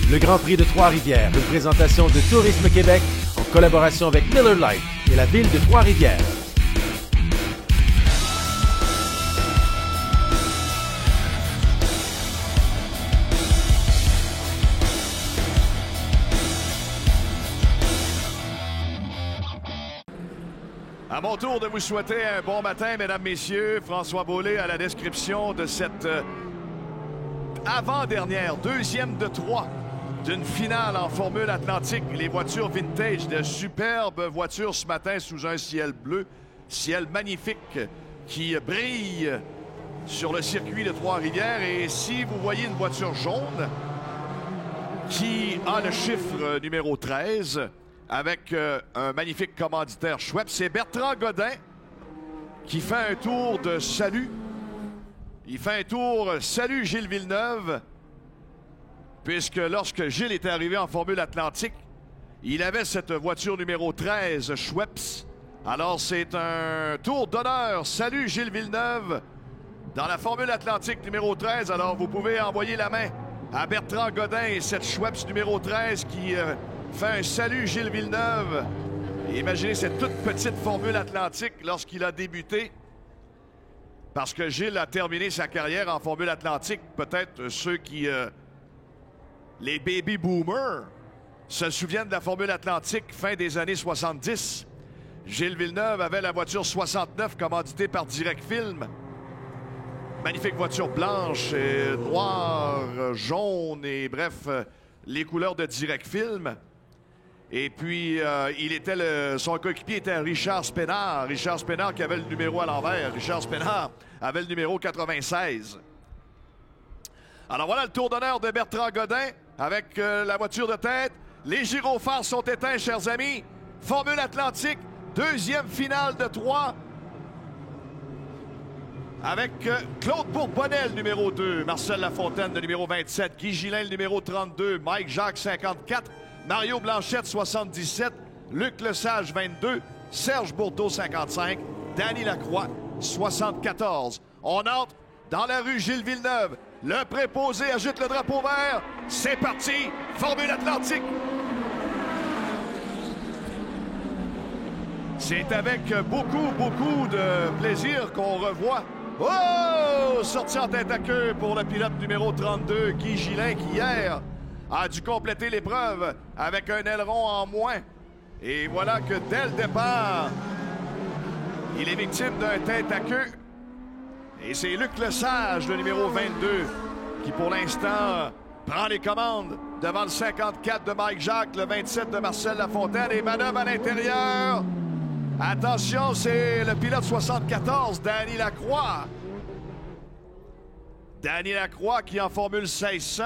Le Grand Prix de Trois-Rivières, une présentation de Tourisme Québec en collaboration avec Miller Lite et la ville de Trois-Rivières. À mon tour de vous souhaiter un bon matin, mesdames, messieurs. François Beaulé à la description de cette avant-dernière, deuxième de trois d'une finale en Formule Atlantique. Les voitures vintage, de superbes voitures ce matin sous un ciel bleu. Ciel magnifique qui brille sur le circuit de Trois-Rivières. Et si vous voyez une voiture jaune qui a le chiffre numéro 13... avec un magnifique commanditaire Schweppes, c'est Bertrand Godin qui fait un tour de salut. Il fait un tour salut Gilles Villeneuve, puisque lorsque Gilles était arrivé en Formule Atlantique, il avait cette voiture numéro 13 Schweppes. Alors c'est un tour d'honneur. Salut Gilles Villeneuve dans la Formule Atlantique numéro 13. Alors vous pouvez envoyer la main à Bertrand Godin et cette Schweppes numéro 13 qui... fait un salut Gilles Villeneuve. Et imaginez cette toute petite Formule Atlantique lorsqu'il a débuté. Parce que Gilles a terminé sa carrière en Formule Atlantique. Peut-être ceux qui... les baby boomers se souviennent de la Formule Atlantique fin des années 70. Gilles Villeneuve avait la voiture 69 commanditée par Direct Film. Magnifique voiture blanche, et noire, jaune et bref, les couleurs de Direct Film. Et puis, son coéquipier était Richard Spenard. Richard Spenard qui avait le numéro à l'envers. Richard Spenard avait le numéro 96. Alors voilà le tour d'honneur de Bertrand Godin avec la voiture de tête. Les gyrophares sont éteints, chers amis. Formule Atlantique, deuxième finale de 3. Avec Claude Bourbonnel, numéro 2. Marcel Lafontaine, le numéro 27. Guy Gillin, le numéro 32. Mike Jacques, 54. Mario Blanchette, 77. Luc Lesage, 22. Serge Bourdeau, 55. Danny Lacroix, 74. On entre dans la rue Gilles Villeneuve. Le préposé agite le drapeau vert. C'est parti. Formule Atlantique. C'est avec beaucoup de plaisir qu'on revoit. Oh! Sortie en tête à queue pour le pilote numéro 32, Guy Gillin, qui hier a dû compléter l'épreuve avec un aileron en moins. Et voilà que dès le départ, il est victime d'un tête à queue. Et c'est Luc Lesage, le numéro 22, qui pour l'instant prend les commandes devant le 54 de Mike Jacques, le 27 de Marcel Lafontaine et manœuvre à l'intérieur. Attention, c'est le pilote 74, Danny Lacroix. Danny Lacroix qui en Formule 1600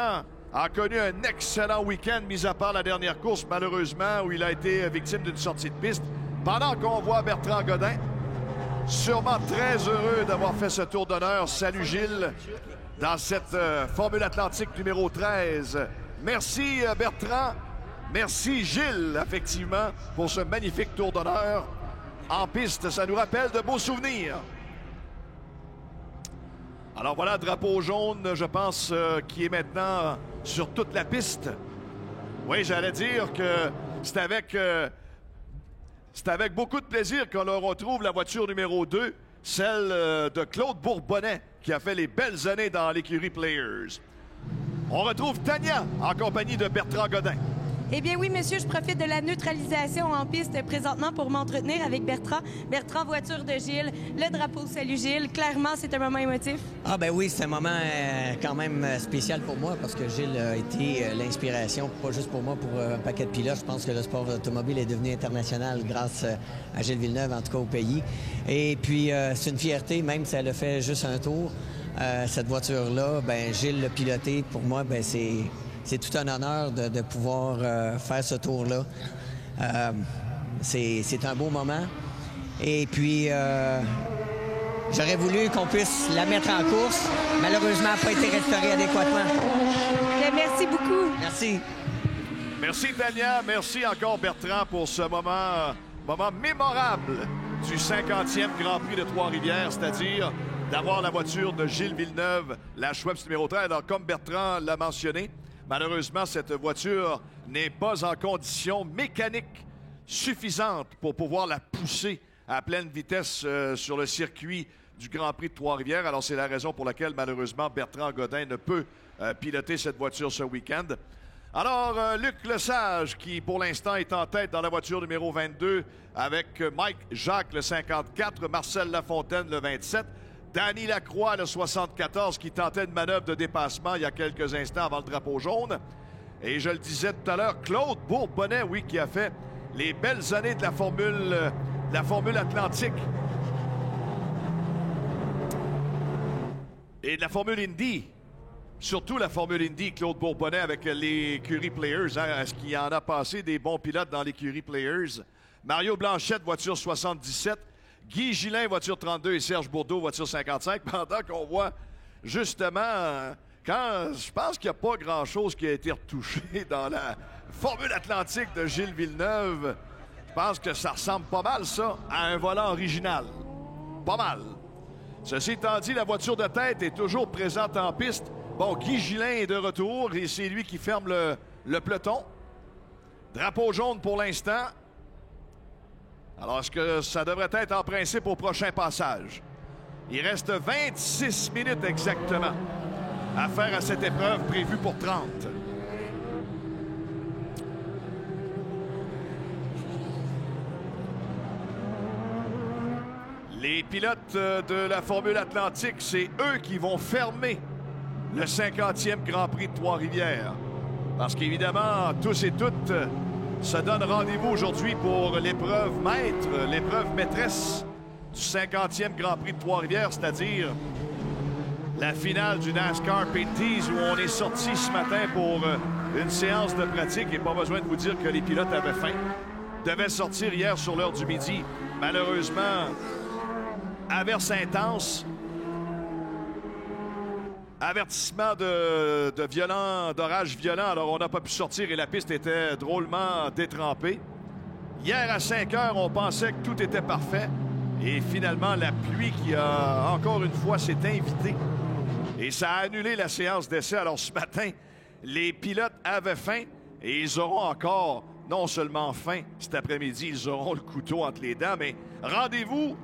a connu un excellent week-end, mis à part la dernière course, malheureusement, où il a été victime d'une sortie de piste. Pendant qu'on voit Bertrand Godin, sûrement très heureux d'avoir fait ce tour d'honneur. Salut Gilles, dans cette Formule Atlantique numéro 13. Merci Bertrand, merci Gilles, effectivement, pour ce magnifique tour d'honneur. En piste, ça nous rappelle de beaux souvenirs. Alors voilà, drapeau jaune, je pense, qui est maintenant sur toute la piste. Oui, j'allais dire que c'est avec beaucoup de plaisir qu'on retrouve la voiture numéro 2, celle de Claude Bourbonnais, qui a fait les belles années dans l'écurie Players. On retrouve Tania en compagnie de Bertrand Godin. Eh bien oui, monsieur, je profite de la neutralisation en piste présentement pour m'entretenir avec Bertrand. Bertrand, voiture de Gilles, le drapeau Salut Gilles. Clairement, c'est un moment émotif. Ah ben oui, c'est un moment quand même spécial pour moi parce que Gilles a été l'inspiration, pas juste pour moi, pour un paquet de pilotes. Je pense que le sport automobile est devenu international grâce à Gilles Villeneuve, en tout cas au pays. Et puis, c'est une fierté, même si elle a fait juste un tour. Cette voiture-là, ben Gilles l'a pilotée. Pour moi, ben c'est tout un honneur de pouvoir faire ce tour-là. C'est un beau moment. Et puis, j'aurais voulu qu'on puisse la mettre en course. Malheureusement, elle n'a pas été restaurée adéquatement. Bien, merci beaucoup. Merci. Merci, Tania. Merci encore, Bertrand, pour ce moment mémorable du 50e Grand Prix de Trois-Rivières, c'est-à-dire d'avoir la voiture de Gilles Villeneuve, la Schweppes numéro 13. Alors, comme Bertrand l'a mentionné, Malheureusement, cette voiture n'est pas en condition mécanique suffisante pour pouvoir la pousser à pleine vitesse sur le circuit du Grand Prix de Trois-Rivières. Alors, c'est la raison pour laquelle, malheureusement, Bertrand Godin ne peut piloter cette voiture ce week-end. Alors, Luc Lesage, qui pour l'instant est en tête dans la voiture numéro 22 avec Mike Jacques, le 54, Marcel Lafontaine, le 27, Danny Lacroix, le 74, qui tentait une manœuvre de dépassement il y a quelques instants avant le drapeau jaune. Et je le disais tout à l'heure, Claude Bourbonnais, oui, qui a fait les belles années de la Formule Atlantique et de la Formule Indy. Surtout la Formule Indy, Claude Bourbonnais avec l'écurie Players. Hein? Est-ce qu'il y en a passé des bons pilotes dans l'écurie Players? Mario Blanchette, voiture 77. Guy Gillin, voiture 32. Et Serge Bourdeau, voiture 55. Pendant qu'on voit, justement, quand je pense qu'il n'y a pas grand-chose qui a été retouché dans la Formule Atlantique de Gilles Villeneuve. Je pense que ça ressemble pas mal, ça, à un volant original. Pas mal. Ceci étant dit, la voiture de tête est toujours présente en piste. Bon, Guy Gillin est de retour et c'est lui qui ferme le peloton. Drapeau jaune pour l'instant. Alors, est-ce que ça devrait être en principe au prochain passage? Il reste 26 minutes exactement à faire à cette épreuve prévue pour 30. Les pilotes de la Formule Atlantique, c'est eux qui vont fermer le 50e Grand Prix de Trois-Rivières. Parce qu'évidemment, tous et toutes se donnent rendez-vous aujourd'hui pour l'épreuve maître, l'épreuve maîtresse du 50e Grand Prix de Trois-Rivières, c'est-à-dire la finale du NASCAR Pinty's où on est sorti ce matin pour une séance de pratique. Et pas besoin de vous dire que les pilotes avaient faim. Devaient sortir hier sur l'heure du midi. Malheureusement, averse intense. Avertissement d'orage violent. Alors, on n'a pas pu sortir et la piste était drôlement détrempée. Hier, à 5 heures, on pensait que tout était parfait. Et finalement, la pluie qui a, encore une fois, s'est invitée. Et ça a annulé la séance d'essai. Alors, ce matin, les pilotes avaient faim et ils auront encore, non seulement faim cet après-midi, ils auront le couteau entre les dents, mais rendez-vous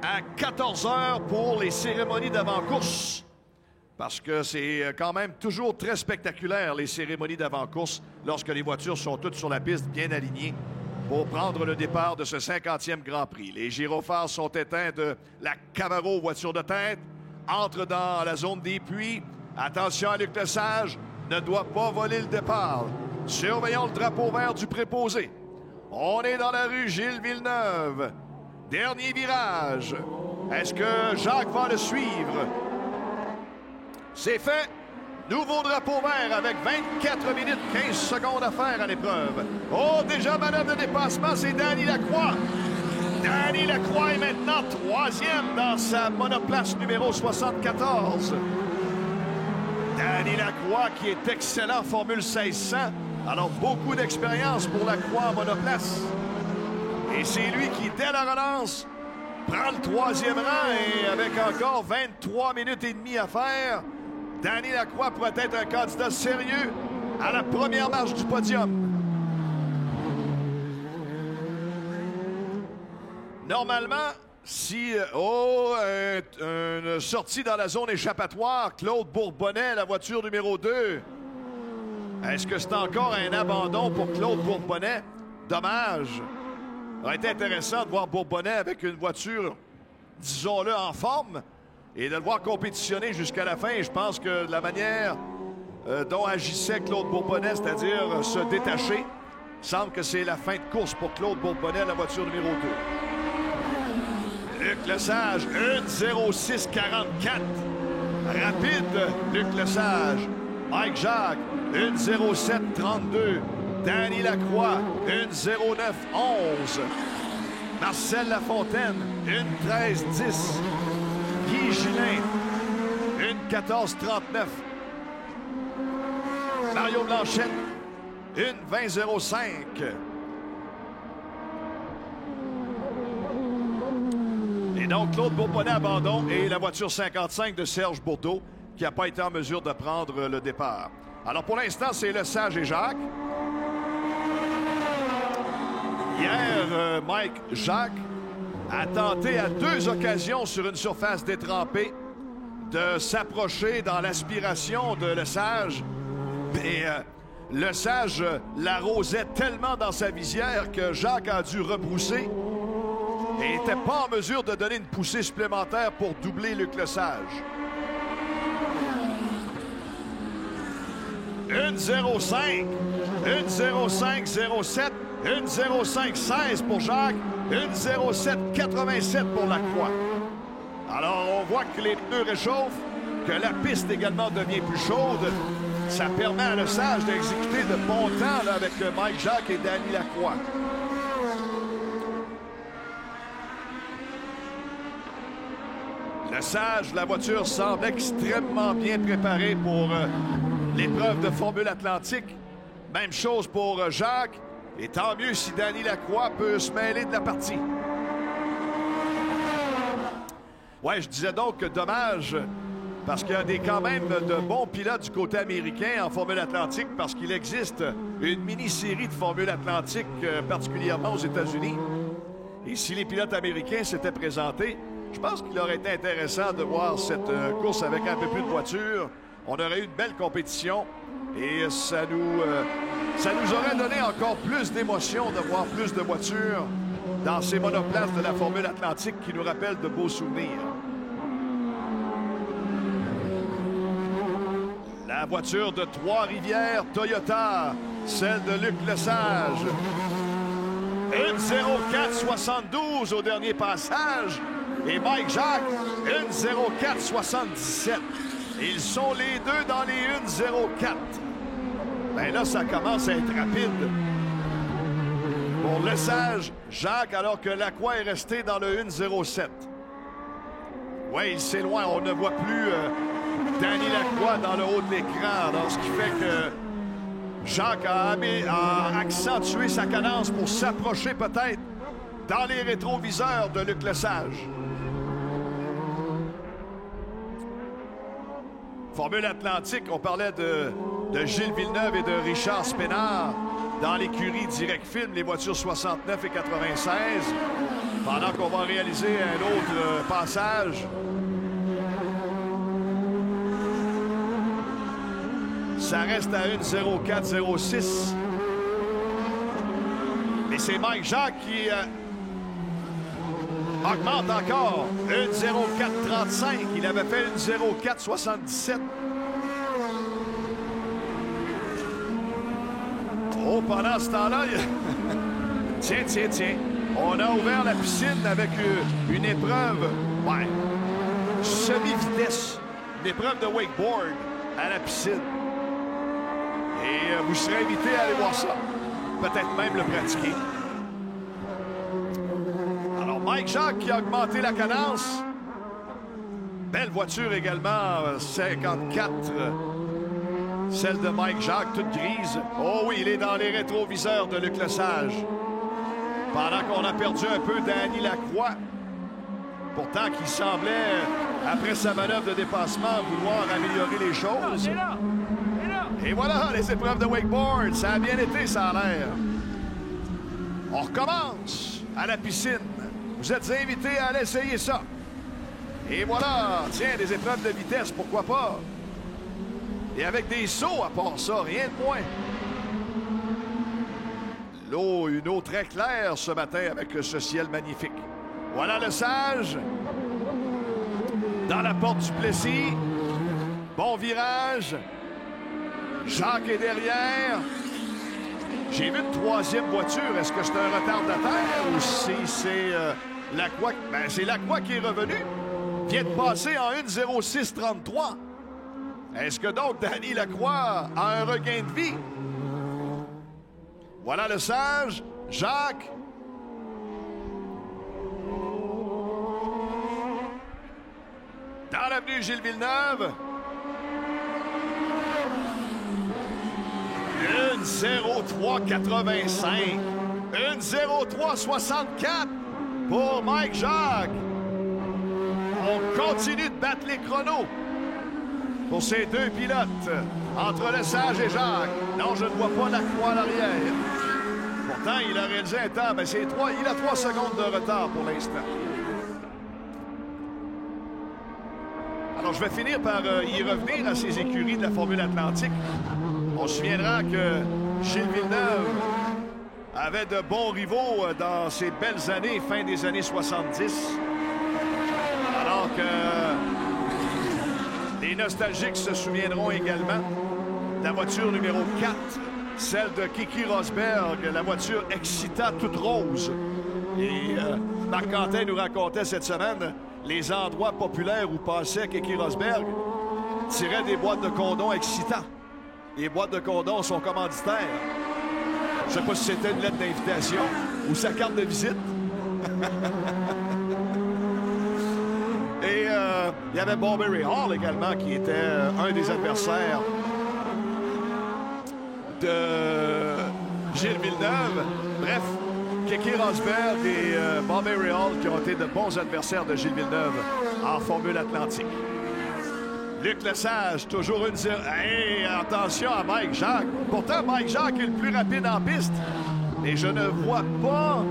à 14 heures pour les cérémonies d'avant-course. Parce que c'est quand même toujours très spectaculaire, les cérémonies d'avant-course, lorsque les voitures sont toutes sur la piste, bien alignées, pour prendre le départ de ce 50e Grand Prix. Les gyrophares sont éteints de la Camaro voiture de tête, entre dans la zone des puits. Attention à Luc Lesage, ne doit pas voler le départ. Surveillons le drapeau vert du préposé. On est dans la rue Gilles Villeneuve. Dernier virage. Est-ce que Jacques va le suivre? C'est fait. Nouveau drapeau vert avec 24 minutes 15 secondes à faire à l'épreuve. Oh, déjà manœuvre de dépassement, c'est Danny Lacroix. Danny Lacroix est maintenant 3e dans sa monoplace numéro 74. Danny Lacroix qui est excellent en Formule 1600. Alors, beaucoup d'expérience pour Lacroix en monoplace. Et c'est lui qui, dès la relance, prend le 3e rang et avec encore 23 minutes et demie à faire, Danny Lacroix pourrait être un candidat sérieux à la première marche du podium. Normalement, si une sortie dans la zone échappatoire, Claude Bourbonnais, la voiture numéro 2. Est-ce que c'est encore un abandon pour Claude Bourbonnais? Dommage. Ça aurait été intéressant de voir Bourbonnais avec une voiture, disons-le, en forme et de le voir compétitionner jusqu'à la fin. Et je pense que la manière dont agissait Claude Bourbonnais, c'est-à-dire se détacher, semble que c'est la fin de course pour Claude Bourbonnais, la voiture numéro 2. Luc Lesage, 1:06:44. Rapide, Luc Lesage. Mike Jacques, 1:07:32. Danny Lacroix, 1:09:11. Marcel Lafontaine, 1:13:10. Guy Gillin, 1:14:39. Mario Blanchette, 1:20:05. Et donc, Claude Bourbonnais abandon et la voiture 55 de Serge Bourdeau qui n'a pas été en mesure de prendre le départ. Alors, pour l'instant, c'est Lesage et Jacques. Hier, Mike Jacques a tenté à 2 occasions sur une surface détrempée de s'approcher dans l'aspiration de Lesage. Et Lesage l'arrosait tellement dans sa visière que Jacques a dû rebrousser et n'était pas en mesure de donner une poussée supplémentaire pour doubler Luc Lesage. 1,05, 1,05,07, 1,05,16 pour Jacques, 1,07,87 pour Lacroix. Alors, on voit que les pneus réchauffent, que la piste également devient plus chaude. Ça permet à Lesage d'exécuter de bon temps là, avec Mike Jacques et Danny Lacroix. Lesage, la voiture semble extrêmement bien préparée pour l'épreuve de Formule Atlantique. Même chose pour Jacques. Et tant mieux si Danny Lacroix peut se mêler de la partie. Ouais, je disais donc que dommage, parce qu'il y a quand même de bons pilotes du côté américain en Formule Atlantique, parce qu'il existe une mini-série de Formule Atlantique, particulièrement aux États-Unis. Et si les pilotes américains s'étaient présentés, je pense qu'il aurait été intéressant de voir cette course avec un peu plus de voitures. On aurait eu une belle compétition et ça nous aurait donné encore plus d'émotion de voir plus de voitures dans ces monoplaces de la Formule Atlantique qui nous rappellent de beaux souvenirs. La voiture de Trois-Rivières Toyota, celle de Luc Lesage. 1,04,72 au dernier passage. Et Mike Jacques, 1,04,77. Ils sont les deux dans les 1,04. Ben là, ça commence à être rapide. Pour Lesage, Jacques, alors que Lacroix est resté dans le 1,07. Oui, il s'éloigne. On ne voit plus Danny Lacroix dans le haut de l'écran. Alors, ce qui fait que Jacques a accentué sa cadence pour s'approcher peut-être dans les rétroviseurs de Luc Lesage. Formule Atlantique, on parlait de Gilles Villeneuve et de Richard Spénard dans l'écurie Direct Film, les voitures 69 et 96. Pendant qu'on va réaliser un autre passage. Ça reste à 1,04,06. Mais c'est Mike Jacques qui augmente encore. 1,04,35. Il avait fait 1,04,77. Oh, pendant ce temps-là, tiens. On a ouvert la piscine avec une épreuve, ouais, semi-vitesse. Une épreuve de wakeboard à la piscine. Et vous serez invité à aller voir ça. Peut-être même le pratiquer. Alors, Mike Jacques qui a augmenté la cadence. Belle voiture également, 54. Celle de Mike Jacques, toute grise. Oh oui, il est dans les rétroviseurs de Luc Lesage. Pendant qu'on a perdu un peu Danny Lacroix. Pourtant, qu'il semblait, après sa manœuvre de dépassement, vouloir améliorer les choses. Et voilà, les épreuves de wakeboard. Ça a bien été, ça a l'air. On recommence à la piscine. Vous êtes invités à aller essayer ça. Et voilà, tiens, des épreuves de vitesse, pourquoi pas? Et avec des sauts à part ça, rien de moins. L'eau, une eau très claire ce matin avec ce ciel magnifique. Voilà Lesage. Dans la porte du Plessis. Bon virage. Jacques est derrière. J'ai vu une troisième voiture. Est-ce que c'est un retardataire ou si c'est Lacroix? Ben, c'est Lacroix qui est revenu. Vient de passer en 1,06,33. Est-ce que donc Danny Lacroix a un regain de vie? Voilà Lesage, Jacques. Dans l'avenue Gilles Villeneuve. 1,03,85. 1,03,64 pour Mike Jacques. On continue de battre les chronos. pour ces deux pilotes, entre Lesage et Jacques. Non, je ne vois pas Lacroix à l'arrière. Pourtant, il a réalisé un temps, mais il a 3 secondes de retard pour l'instant. Alors, je vais finir par y revenir à ces écuries de la Formule Atlantique. On se souviendra que Gilles Villeneuve avait de bons rivaux dans ces belles années, fin des années 70. Alors que les nostalgiques se souviendront également de la voiture numéro 4, celle de Keke Rosberg, la voiture Excita toute rose. Et Marc Quentin nous racontait cette semaine les endroits populaires où passait Keke Rosberg, tirait des boîtes de condoms Excita. Les boîtes de condoms sont commanditaires. Je ne sais pas si c'était une lettre d'invitation ou sa carte de visite. Et il y avait Bobby Hall également qui était un des adversaires de Gilles Villeneuve. Bref, Keke Rosberg et Bobby Hall qui ont été de bons adversaires de Gilles Villeneuve en Formule Atlantique. Luc Lesage, toujours une 0. Hey, attention à Mike Jacques. Pourtant, Mike Jacques est le plus rapide en piste. Et je ne vois pas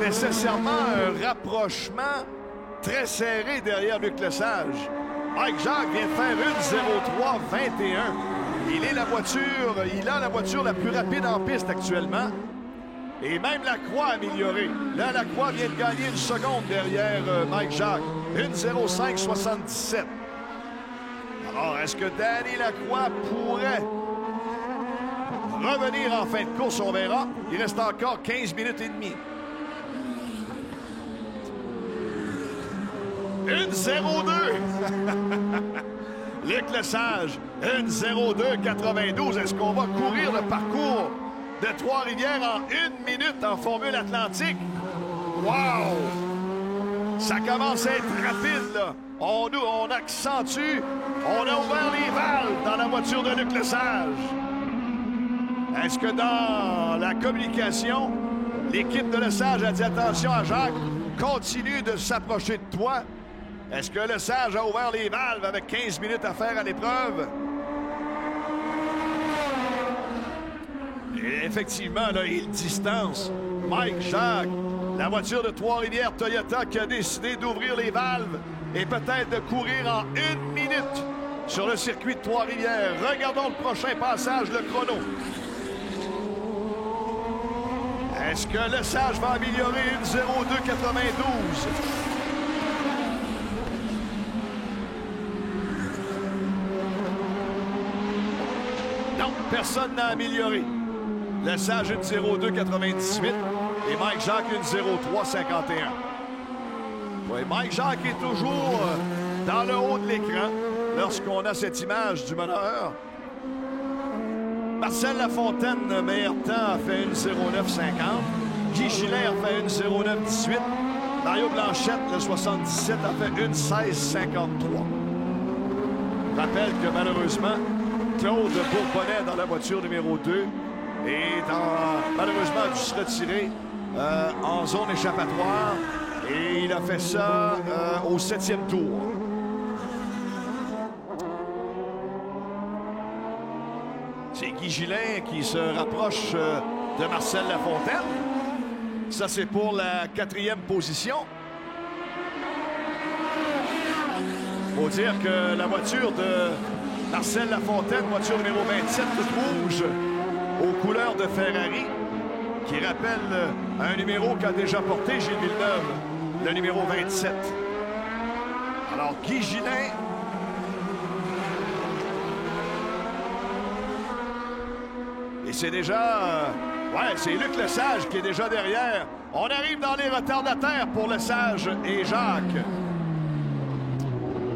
nécessairement un rapprochement très serré derrière Luc Lesage. Mike Jacques vient de faire une 0.3.21. Il a la voiture la plus rapide en piste actuellement. Et même Lacroix a amélioré. Là, Lacroix vient de gagner une seconde derrière Mike Jacques. Une 0.5.77. Alors, est-ce que Danny Lacroix pourrait revenir en fin de course? On verra. Il reste encore 15 minutes et demie. Une 0.2. Luc Lesage, une 0.2.92. Est-ce qu'on va courir le parcours de Trois-Rivières en 1 minute en Formule Atlantique? Wow! Ça commence à être rapide, là. On accentue. On a ouvert les valves dans la voiture de Luc Lesage. Est-ce que dans la communication, l'équipe de Lesage a dit attention à Jacques, continue de s'approcher de toi? Est-ce que Lesage a ouvert les valves avec 15 minutes à faire à l'épreuve? Et effectivement, là, il distance Mike Jacques, la voiture de Trois-Rivières Toyota qui a décidé d'ouvrir les valves et peut-être de courir en 1 minute sur le circuit de Trois-Rivières. Regardons le prochain passage, le chrono. Est-ce que Lesage va améliorer une 0.2.92? Non, personne n'a amélioré. Lesage une 0.2.98 et Mike Jacques une 0.3.51. Oui, Mike Jacques est toujours dans le haut de l'écran lorsqu'on a cette image du meneur. Marcel Lafontaine, meilleur temps, a fait une 0.9.50. Guy Gillet a fait une 0.9.18. Mario Blanchette, le 77, a fait une 16.53. Je rappelle que malheureusement, Claude Bourbonnais dans la voiture numéro 2 et malheureusement a dû se retirer en zone échappatoire et il a fait ça au 7e tour. C'est Guy Gillin qui se rapproche de Marcel Lafontaine. Ça, c'est pour la 4e position. Faut dire que la voiture de Marcel Lafontaine, voiture numéro 27, rouge, aux couleurs de Ferrari, qui rappelle un numéro qu'a déjà porté Gilles Villeneuve, le numéro 27. Alors, Guy Gillin. Et c'est déjà... ouais, c'est Luc Lesage qui est déjà derrière. On arrive dans les retardataires pour Lesage et Jacques.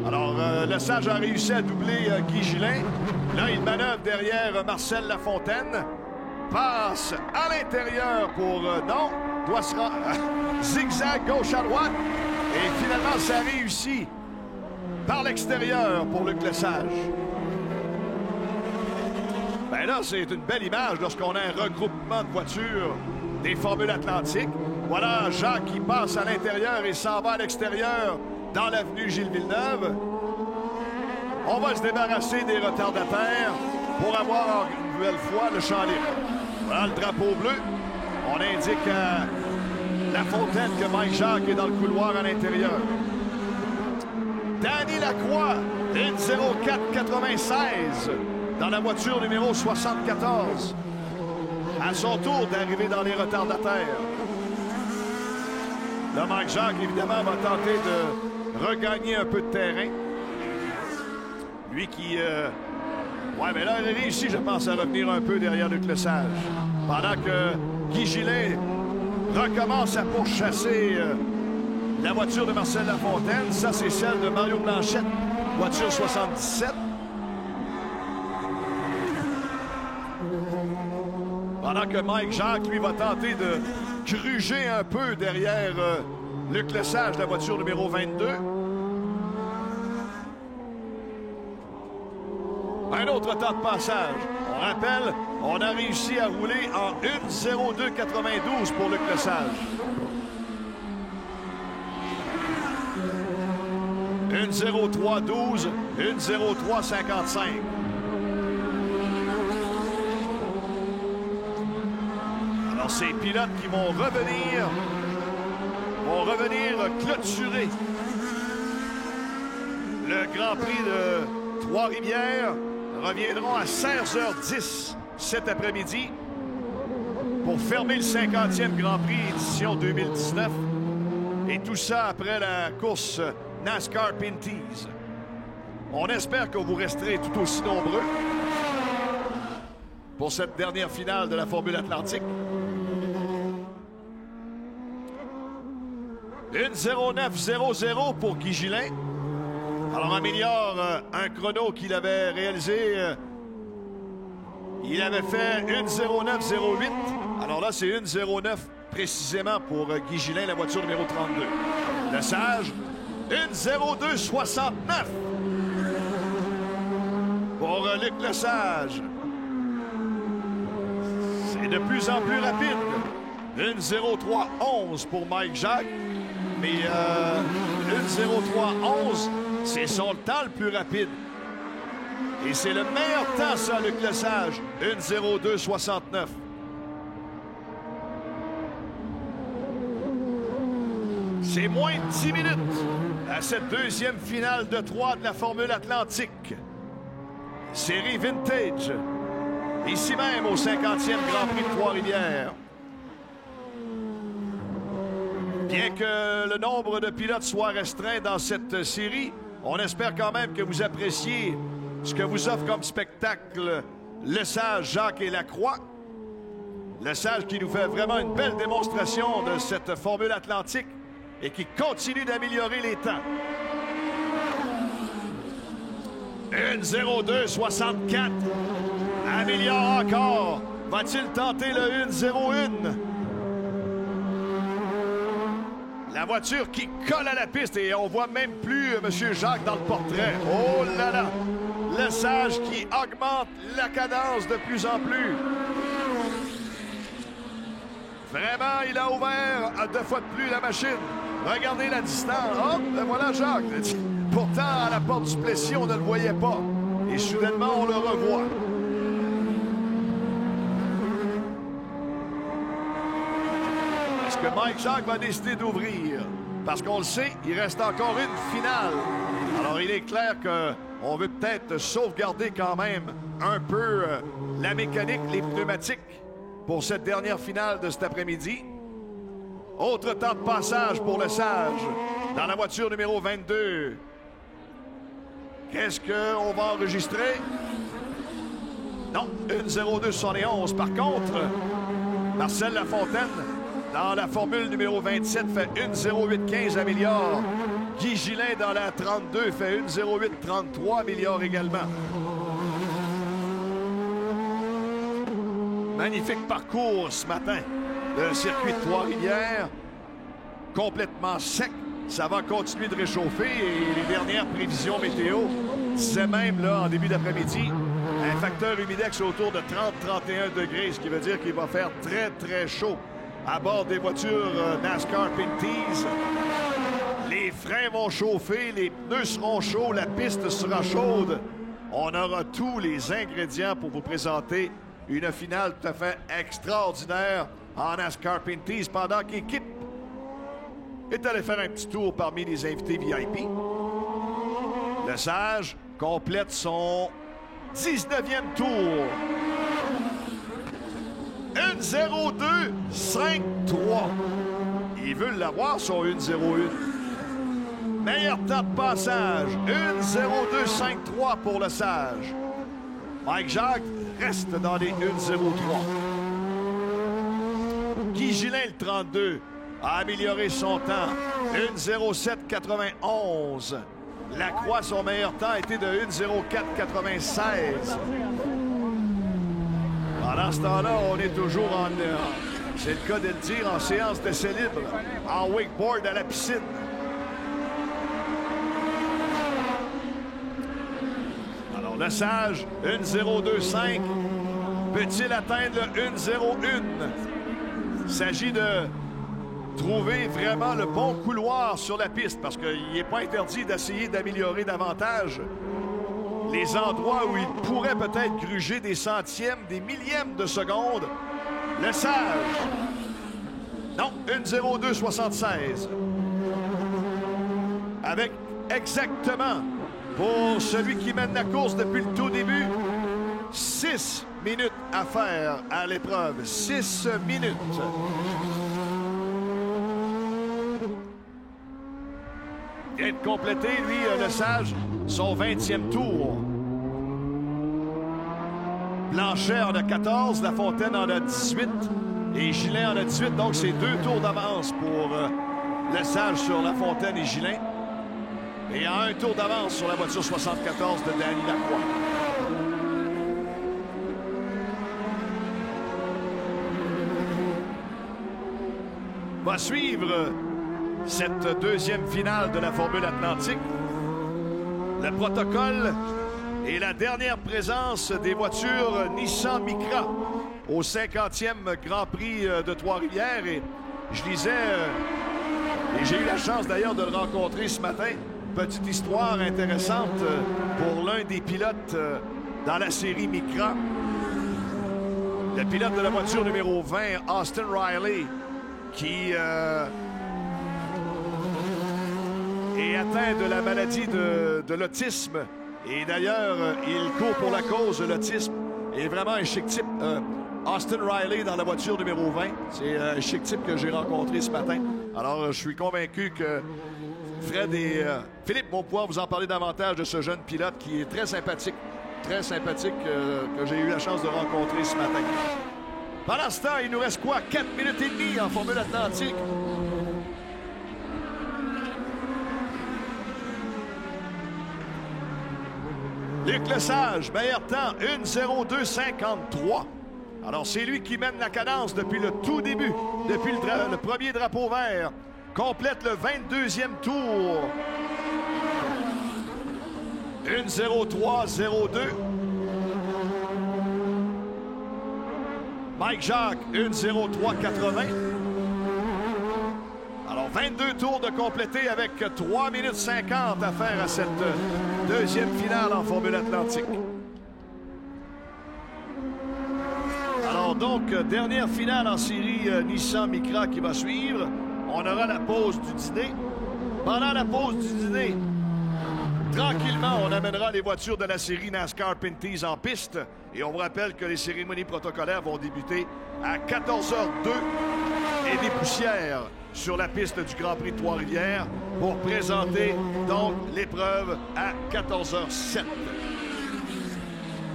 Alors, Lesage a réussi à doubler Guy Gillin. Là, il manœuvre derrière Marcel Lafontaine. Passe à l'intérieur pour... non, doit se rendre... zigzag gauche à droite. Et finalement, ça réussit par l'extérieur pour Luc Lesage. Ben là, c'est une belle image lorsqu'on a un regroupement de voitures des Formules Atlantiques. Voilà Jacques qui passe à l'intérieur et s'en va à l'extérieur dans l'avenue Gilles Villeneuve. On va se débarrasser des retardataires pour avoir une nouvelle fois le champ libre. Voilà le drapeau bleu. On indique à La Fontaine que Mike Jacques est dans le couloir à l'intérieur. Danny Lacroix, 1:04.96 dans la voiture numéro 74. À son tour d'arriver dans les retardataires. Là, Mike Jacques, évidemment, va tenter de regagner un peu de terrain. Lui qui... Ouais, mais là, il a réussi, je pense, à revenir un peu derrière Luc Lesage. Pendant que Guy Gillin recommence à pourchasser la voiture de Marcel Lafontaine. Ça, c'est celle de Mario Blanchette, voiture 77. Pendant que Mike Jacques, lui, va tenter de gruger un peu derrière Luc Lesage, la voiture numéro 22. Un autre temps de passage. On rappelle, on a réussi à rouler en 1:02.92 pour Luc Lesage. 1:03.12, 1:03.55. Alors, ces pilotes qui vont revenir clôturer le Grand Prix de Trois-Rivières. Reviendront à 16h10 cet après-midi pour fermer le 50e Grand Prix édition 2019. Et tout ça après la course NASCAR Pinties. On espère que vous resterez tout aussi nombreux pour cette dernière finale de la Formule Atlantique. 1:09.00 pour Guy Gillin. Alors, améliore un chrono qu'il avait réalisé. Il avait fait 1:09.08. Alors là, c'est 1:09 précisément pour Guy Gillin, la voiture numéro 32. Lesage, 1:02.69 pour Luc Lesage. C'est de plus en plus rapide. 1:03.11 pour Mike Jacques. Mais 1:03.11, c'est son temps le plus rapide. Et c'est le meilleur temps, ça, Luc Lesage. 1:02.69. C'est moins de 10 minutes à cette deuxième finale de 3 de la Formule Atlantique. Série Vintage. Ici même au 50e Grand Prix de Trois-Rivières. Bien que le nombre de pilotes soit restreint dans cette série, on espère quand même que vous appréciez ce que vous offre comme spectacle Lesage, Jacques et Lacroix. Lesage qui nous fait vraiment une belle démonstration de cette Formule Atlantique et qui continue d'améliorer les temps. 1:02.64. Améliore encore. Va-t-il tenter le 1:01? La voiture qui colle à la piste et on voit même plus M. Jacques dans le portrait. Oh là là! Lesage qui augmente la cadence de plus en plus. Vraiment, il a ouvert 2 fois de plus la machine. Regardez la distance. Hop, ben voilà Jacques. Pourtant, à la porte du Plessis, on ne le voyait pas. Et soudainement, on le revoit. Est-ce que Mike Jacques va décider d'ouvrir? Parce qu'on le sait, il reste encore une finale. Alors, il est clair qu'on veut peut-être sauvegarder quand même un peu la mécanique, les pneumatiques pour cette dernière finale de cet après-midi. Autre temps de passage pour Lesage dans la voiture numéro 22. Qu'est-ce qu'on va enregistrer? Non, 1:02.71. Par contre, Marcel Lafontaine, dans la formule numéro 27, fait 1:08.15, améliore. Guy Gillin, dans la 32, fait 1:08.33, améliore également. Magnifique parcours ce matin. Le circuit de Trois-Rivières, complètement sec. Ça va continuer de réchauffer et les dernières prévisions météo disaient même là en début d'après-midi un facteur humidex autour de 30-31 degrés, ce qui veut dire qu'il va faire très très chaud à bord des voitures NASCAR Pinties. Les freins vont chauffer, les pneus seront chauds, la piste sera chaude. On aura tous les ingrédients pour vous présenter une finale tout à fait extraordinaire en NASCAR Pinty's pendant qu'équipe est allé faire un petit tour parmi les invités VIP. Lesage complète son 19e tour. 1-0-2-5-3. Il veut l'avoir, son 1-0-1. Meilleur temps de passage. 1-0-2-5-3 pour Lesage. Mike Jacques reste dans les 1-0-3. Guy Gillin, le 32, a amélioré son temps. 1-0-7-91. Lacroix, son meilleur temps était de 1-0-4-96. Pendant ce temps-là, on est toujours en... c'est le cas de le dire, en séance d'essai libre, en wakeboard à la piscine. Alors, Lesage, 1-0-2-5. Peut-il atteindre le 1-0-1? Il s'agit de trouver vraiment le bon couloir sur la piste parce qu'il n'est pas interdit d'essayer d'améliorer davantage les endroits où il pourrait peut-être gruger des centièmes, des millièmes de seconde. Lesage. Non, 1-0-2-76. Avec exactement, pour celui qui mène la course depuis le tout début, 6 minutes à faire à l'épreuve. 6 minutes. Vient de compléter, lui, Lesage, son 20e tour. Blanchet en a 14, Lafontaine en a 18 et Gillin en a 18. Donc, c'est 2 tours d'avance pour Lesage sur Lafontaine et Gillin. Et à 1 tour d'avance sur la voiture 74 de Danny Lacroix. Va suivre cette deuxième finale de la Formule Atlantique. Le protocole et la dernière présence des voitures Nissan Micra au 50e Grand Prix de Trois-Rivières. Et je lisais, et j'ai eu la chance d'ailleurs de le rencontrer ce matin, petite histoire intéressante pour l'un des pilotes dans la série Micra. Le pilote de la voiture numéro 20, Austin Riley, qui est atteint de la maladie de l'autisme. Et d'ailleurs, il court pour la cause de l'autisme. Et vraiment un chic type. Austin Riley dans la voiture numéro 20. C'est un chic type que j'ai rencontré ce matin. Alors, je suis convaincu que Fred et Philippe vont pouvoir vous en parler davantage de ce jeune pilote qui est très sympathique. Très sympathique, que j'ai eu la chance de rencontrer ce matin. Pendant ce temps, il nous reste quoi? 4 minutes et demie en Formule Atlantique. Luc Lesage, meilleur temps, 1-0-2-53. Alors, c'est lui qui mène la cadence depuis le tout début, depuis le premier drapeau vert. Complète le 22e tour. 1-0-3-0-2. Mike Jacques, 1-0-3-80. Alors, 22 tours de compléter avec 3 minutes 50 à faire à cette deuxième finale en Formule Atlantique. Alors, donc, dernière finale en série Nissan Micra qui va suivre. On aura la pause du dîner. Pendant la pause du dîner, tranquillement, on amènera les voitures de la série NASCAR Pinty's en piste. Et on vous rappelle que les cérémonies protocolaires vont débuter à 14h02 et des poussières sur la piste du Grand Prix de Trois-Rivières pour présenter donc l'épreuve à 14h07.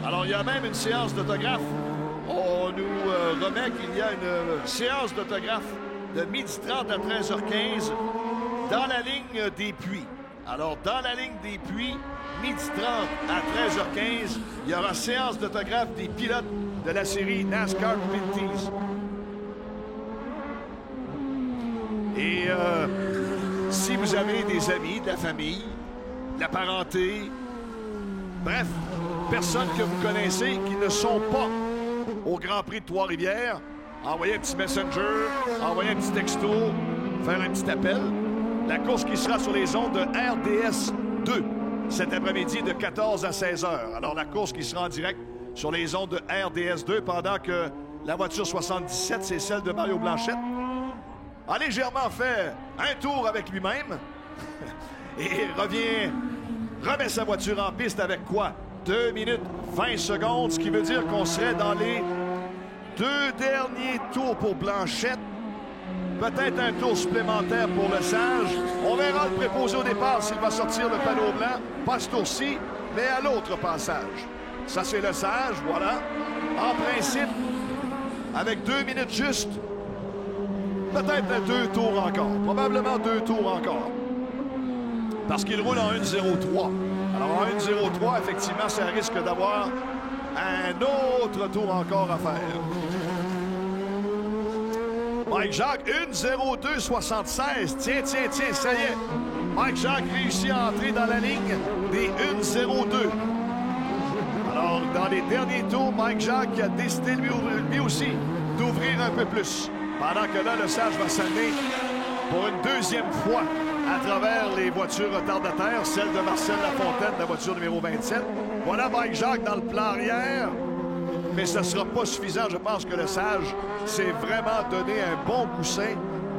Alors, il y a même une séance d'autographe. On nous remet qu'il y a une séance d'autographe de 12h30 à 13h15 dans la ligne des puits. Alors, dans la ligne des puits, 12h30 à 13h15, il y aura séance d'autographe des pilotes de la série NASCAR Pinty's. Et si vous avez des amis, de la famille, de la parenté, bref, personnes que vous connaissez qui ne sont pas au Grand Prix de Trois-Rivières, envoyez un petit messenger, envoyez un petit texto, faire un petit appel. La course qui sera sur les ondes de RDS 2 cet après-midi de 14 à 16 heures. Alors, la course qui sera en direct sur les ondes de RDS 2 pendant que la voiture 77, c'est celle de Mario Blanchette, a légèrement fait un tour avec lui-même et remet sa voiture en piste avec quoi? 2 minutes 20 secondes, ce qui veut dire qu'on serait dans les 2 derniers tours pour Blanchette. Peut-être un tour supplémentaire pour le Sage. On verra le préposé au départ s'il va sortir le panneau blanc. Pas ce tour-ci, mais à l'autre passage. Ça, c'est le Sage, voilà. En principe, avec 2 minutes juste, peut-être 2 tours encore. Probablement 2 tours encore. Parce qu'il roule en 1.03. Alors, en 1.03, effectivement, ça risque d'avoir un autre tour encore à faire. Mike Jacques, 1.02.76. Tiens, ça y est. Mike Jacques réussit à entrer dans la ligne des 1.02. Alors, dans les derniers tours, Mike Jacques a décidé lui aussi d'ouvrir un peu plus. Pendant que là, le Sage va s'amener pour une deuxième fois à travers les voitures retardataires, celle de Marcel Lafontaine, la voiture numéro 27. Voilà Mike Jacques dans le plan arrière. Mais ce ne sera pas suffisant. Je pense que le Sage s'est vraiment donné un bon coussin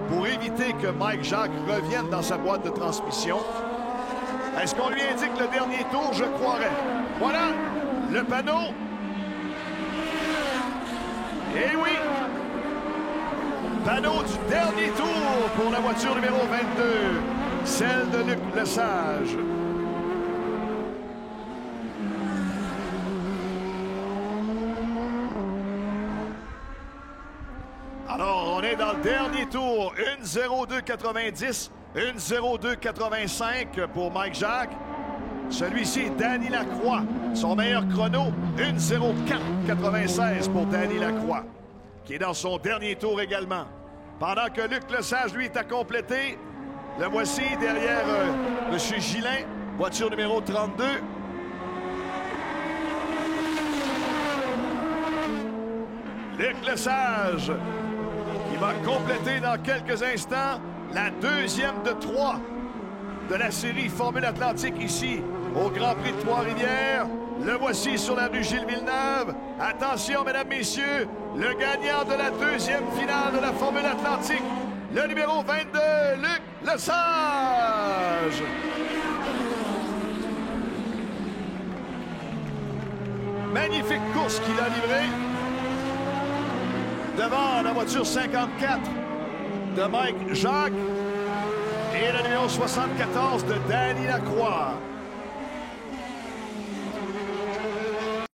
pour éviter que Mike Jacques revienne dans sa boîte de transmission. Est-ce qu'on lui indique le dernier tour? Je croirais. Voilà le panneau. Et oui! Panneau du dernier tour pour la voiture numéro 22, celle de Luc Lesage. Alors, on est dans le dernier tour. 1.02.90, 1.02.85 pour Mike Jacques. Celui-ci, Danny Lacroix. Son meilleur chrono, 1.04.96 pour Danny Lacroix, qui est dans son dernier tour également. Pendant que Luc Lesage, lui, est à compléter. Le voici derrière M. Gillin, voiture numéro 32. Luc Lesage, qui va compléter dans quelques instants la deuxième de 3 de la série Formule Atlantique ici au Grand Prix de Trois-Rivières. Le voici sur la rue Gilles Villeneuve. Attention, mesdames, messieurs, le gagnant de la deuxième finale de la Formule Atlantique, le numéro 22, Luc Lesage. Magnifique course qu'il a livrée devant la voiture 54 de Mike Jacques et le numéro 74 de Danny Lacroix.